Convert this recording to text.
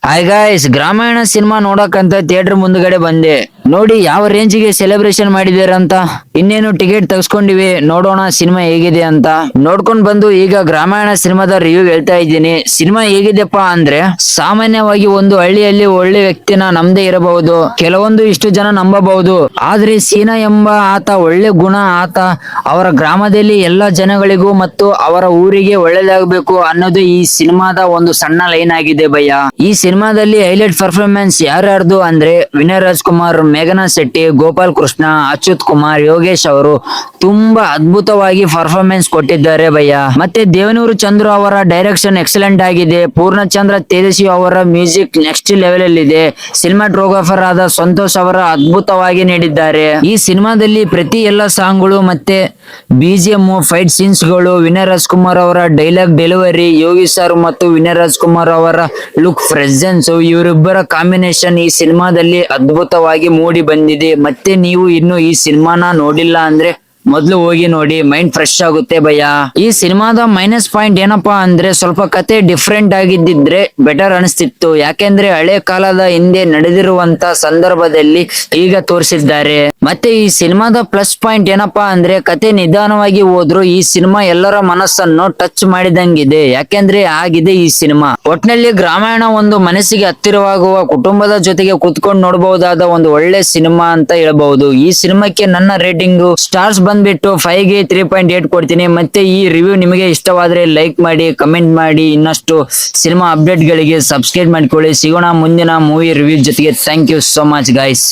Hi guys, Gramayana cinema ನೋಡಕಂತ theatre ಮುಂದ್ಗಡೆ ಬಂದೆ. ನೋಡಿ ಯಾವ ರೇಂಜಿಗೆ ಸೆಲೆಬ್ರೇಷನ್ ಮಾಡಿದಾರೆ ಅಂತ. ಇನ್ನೇನು ಟಿಕೆಟ್ ತೆಗೆಸ್ಕೊಂಡಿವಿ, ನೋಡೋಣ ಸಿನಿಮಾ ಹೇಗಿದೆ ಅಂತ. ನೋಡ್ಕೊಂಡ್ ಬಂದು ಈಗ ಗ್ರಾಮಾಯಣ ಸಿನಿಮಾದ ರಿವ್ಯೂ ಹೇಳ್ತಾ ಇದ್ದೀನಿ. ಸಿನಿಮಾ ಹೇಗಿದೆಪ್ಪ ಅಂದ್ರೆ, ಸಾಮಾನ್ಯವಾಗಿ ಒಂದು ಹಳ್ಳಿಯಲ್ಲಿ ಒಳ್ಳೆ ವ್ಯಕ್ತಿನ ನಮ್ದೇ ಇರಬಹುದು, ಕೆಲವೊಂದು ಇಷ್ಟು ಜನ ನಂಬಬಹುದು. ಆದ್ರೆ ಸೀನಾ ಎಂಬ ಆತ ಒಳ್ಳೆ ಗುಣ, ಆತ ಅವರ ಗ್ರಾಮದಲ್ಲಿ ಎಲ್ಲಾ ಜನಗಳಿಗೂ ಮತ್ತು ಅವರ ಊರಿಗೆ ಒಳ್ಳೇದಾಗಬೇಕು ಅನ್ನೋದು ಈ ಸಿನಿಮಾದ ಒಂದು ಸಣ್ಣ ಲೈನ್ ಆಗಿದೆ ಭಯ್ಯ. ಈ ಸಿನಿಮಾದಲ್ಲಿ ಹೈಲೈಟ್ ಪರ್ಫಾರ್ಮೆನ್ಸ್ ಯಾರ್ಯಾರ್ದು ಅಂದ್ರೆ ವಿನಯ್ ರಾಜ್ಕುಮಾರ್, ಮೇಘನಾ ಶೆಟ್ಟಿ, ಗೋಪಾಲ್ ಕೃಷ್ಣ, ಅಚ್ಯುತ್ ಕುಮಾರ್, ಯೋಗೇಶ್ ಅವರು ತುಂಬಾ ಅದ್ಭುತವಾಗಿ ಪರ್ಫಾರ್ಮೆನ್ಸ್ ಕೊಟ್ಟಿದ್ದಾರೆ ಭಯ್ಯ. ಮತ್ತೆ ದೇವನೂರು ಚಂದ್ರು ಅವರ ಡೈರೆಕ್ಷನ್ ಎಕ್ಸಲೆಂಟ್ ಆಗಿದೆ. ಪೂರ್ಣಚಂದ್ರ ತೇಜಸ್ವಿ ಅವರ ಮ್ಯೂಸಿಕ್ ನೆಕ್ಸ್ಟ್ ಲೆವೆಲ್ ಅಲ್ಲಿ ಇದೆ. ಸಿನಿಮಾಟೋಗ್ರಾಫರ್ ಆದ ಸಂತೋಷ್ ಅವರ ಅದ್ಭುತವಾಗಿ ನೀಡಿದ್ದಾರೆ. ಈ ಸಿನಿಮಾದಲ್ಲಿ ಪ್ರತಿ ಎಲ್ಲ ಸಾಂಗ್ಗಳು ಮತ್ತೆ ಬಿಜಿಎಂ, ಫೈಟ್ ಸೀನ್ಸ್ ಗಳು, ವಿನಯ್ ರಾಜ್ಕುಮಾರ್ ಅವರ ಡೈಲಾಗ್ ಡೆಲಿವರಿ, ಯೋಗಿ ಸರ್ ಮತ್ತು ವಿನಯ್ ರಾಜ್ಕುಮಾರ್ ಅವರ ಲುಕ್ ಪ್ರೆಸೆನ್ಸ್, ಇವರಿಬ್ಬರ ಕಾಂಬಿನೇಷನ್ ಈ ಸಿನಿಮಾದಲ್ಲಿ ಅದ್ಭುತವಾಗಿ ಮೂಡಿ ಬಂದಿದೆ. ಮತ್ತೆ ನೀವು ಇನ್ನು ಈ ಸಿನಿಮಾನ ನೋಡಿಲ್ಲ ಅಂದ್ರೆ ಮೊದ್ಲು ಹೋಗಿ ನೋಡಿ, ಮೈಂಡ್ ಫ್ರೆಶ್ ಆಗುತ್ತೆ ಭಯ್ಯ. ಈ ಸಿನಿಮಾದ ಮೈನಸ್ ಪಾಯಿಂಟ್ ಏನಪ್ಪಾ ಅಂದ್ರೆ, ಸ್ವಲ್ಪ ಕತೆ ಡಿಫ್ರೆಂಟ್ ಆಗಿದ್ದಿದ್ರೆ ಬೆಟರ್ ಅನಿಸ್ತಿತ್ತು. ಯಾಕೆಂದ್ರೆ ಹಳೆ ಕಾಲದ ಹಿಂದೆ ನಡೆದಿರುವಂತ ಸಂದರ್ಭದಲ್ಲಿ ಈಗ ತೋರಿಸಿದ್ದಾರೆ. ಮತ್ತೆ ಈ ಸಿನಿಮಾದ ಪ್ಲಸ್ ಪಾಯಿಂಟ್ ಏನಪ್ಪಾ ಅಂದ್ರೆ, ಕತೆ ನಿಧಾನವಾಗಿ ಹೋದ್ರು ಈ ಸಿನಿಮಾ ಎಲ್ಲರ ಮನಸ್ಸನ್ನು ಟಚ್ ಮಾಡಿದಂಗಿದೆ. ಯಾಕೆಂದ್ರೆ ಆಗಿದೆ ಈ ಸಿನಿಮಾ. ಒಟ್ನಲ್ಲಿ ಗ್ರಾಮಾಯಣ ಒಂದು ಮನಸ್ಸಿಗೆ ಹತ್ತಿರವಾಗುವ, ಕುಟುಂಬದ ಜೊತೆಗೆ ಕುತ್ಕೊಂಡು ನೋಡಬಹುದಾದ ಒಂದು ಒಳ್ಳೆ ಸಿನಿಮಾ ಅಂತ ಹೇಳ್ಬಹುದು. ಈ ಸಿನಿಮಾಕ್ಕೆ ನನ್ನ ರೇಟಿಂಗ್ ಸ್ಟಾರ್ಸ್ ಬಂದ್ಬಿಟ್ಟು 5ಗೆ 3.8 ಕೊಡ್ತೀನಿ. ಮತ್ತೆ ಈ ರಿವ್ಯೂ ನಿಮಗೆ ಇಷ್ಟವಾದ್ರೆ ಲೈಕ್ ಮಾಡಿ, ಕಮೆಂಟ್ ಮಾಡಿ, ಇನ್ನಷ್ಟು ಸಿನಿಮಾ ಅಪ್ಡೇಟ್ ಗಳಿಗೆ ಸಬ್ಸ್ಕ್ರೈಬ್ ಮಾಡ್ಕೊಳ್ಳಿ. ಸಿಗೋಣ ಮುಂದಿನ ಮೂವಿ ರಿವ್ಯೂ ಜೊತೆಗೆ. Thank you so much guys.